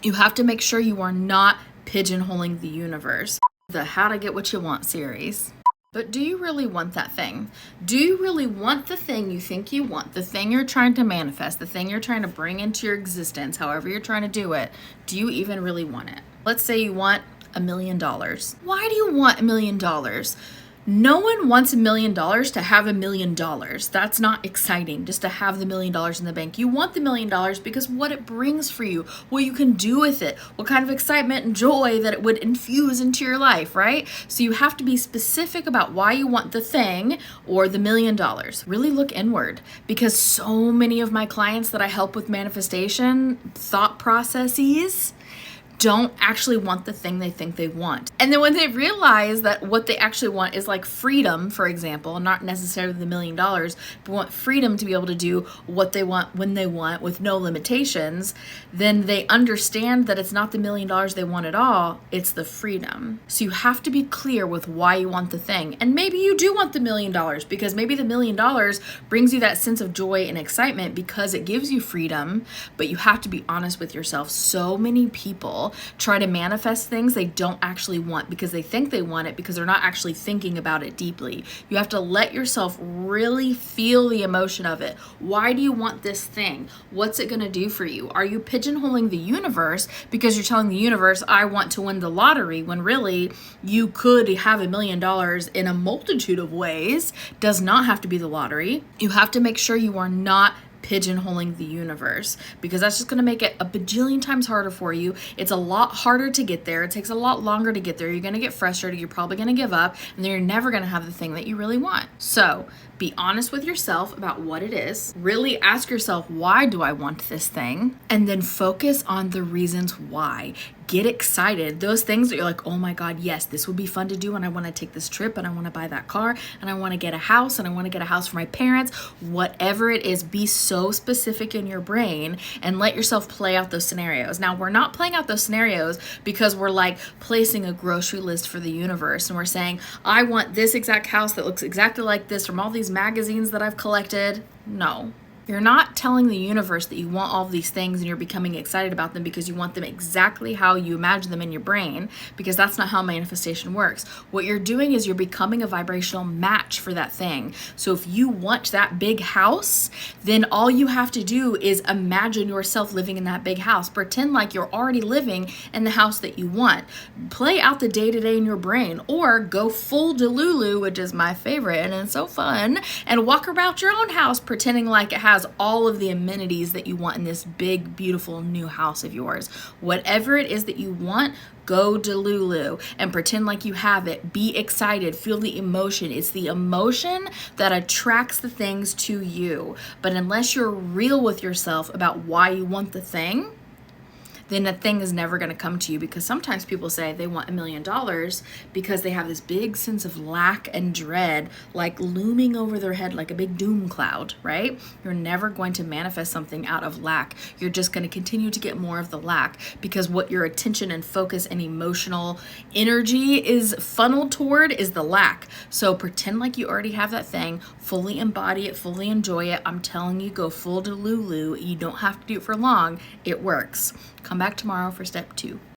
You have to make sure you are not pigeonholing the universe. The How to Get What You Want series. But do you really want that thing? Do you really want the thing you think you want, the thing you're trying to manifest, the thing you're trying to bring into your existence, however you're trying to do it? Do you even really want it? Let's say you want $1 million. Why do you want $1 million? No one wants $1 million to have $1 million. That's not exciting, just to have the $1 million in the bank. You want the $1 million because what it brings for you, what you can do with it, what kind of excitement and joy that it would infuse into your life, right? So you have to be specific about why you want the thing or the $1 million. Really look inward, because so many of my clients that I help with manifestation thought processes don't actually want the thing they think they want. And then when they realize that what they actually want is like freedom, for example, not necessarily the $1 million, but want freedom to be able to do what they want when they want with no limitations, then they understand that it's not the $1 million they want at all, it's the freedom. So you have to be clear with why you want the thing. And maybe you do want the $1 million because maybe the $1 million brings you that sense of joy and excitement because it gives you freedom, but you have to be honest with yourself. So many people try to manifest things they don't actually want because they think they want it because they're not actually thinking about it deeply. You have to let yourself really feel the emotion of it. Why do you want this thing? What's it going to do for you? Are you pigeonholing the universe because you're telling the universe, I want to win the lottery, when really you could have $1 million in a multitude of ways? Does not have to be the lottery. You have to make sure you are not pigeonholing the universe, because that's just going to make it a bajillion times harder for you. It's a lot harder to get there. It takes a lot longer to get there. You're going to get frustrated. You're probably going to give up, and then you're never going to have the thing that you really want. So be honest with yourself about what it is. Really ask yourself, why do I want this thing? And then focus on the reasons why. Get excited. Those things that you're like, oh my God, yes, this would be fun to do. And I want to take this trip and I want to buy that car and I want to get a house and I want to get a house for my parents. Whatever it is, be so specific in your brain and let yourself play out those scenarios. Now, we're not playing out those scenarios because we're like placing a grocery list for the universe and we're saying, I want this exact house that looks exactly like this from all these magazines that I've collected. No. You're not telling the universe that you want all of these things and you're becoming excited about them because you want them exactly how you imagine them in your brain, because that's not how manifestation works. What you're doing is you're becoming a vibrational match for that thing. So if you want that big house, then all you have to do is imagine yourself living in that big house. Pretend like you're already living in the house that you want. Play out the day-to-day in your brain, or go full Delulu, which is my favorite and it's so fun, and walk about your own house pretending like it has all of the amenities that you want in this big, beautiful new house of yours. Whatever it is that you want, go Delulu and pretend like you have it. Be excited. Feel the emotion. It's the emotion that attracts the things to you. But unless you're real with yourself about why you want the thing, then that thing is never going to come to you. Because sometimes people say they want $1 million because they have this big sense of lack and dread, like looming over their head like a big doom cloud, right? You're never going to manifest something out of lack. You're just going to continue to get more of the lack, because what your attention and focus and emotional energy is funneled toward is the lack. So pretend like you already have that thing, fully embody it, fully enjoy it. I'm telling you, go full Delulu. You don't have to do it for long. It works. Come back tomorrow for step 2.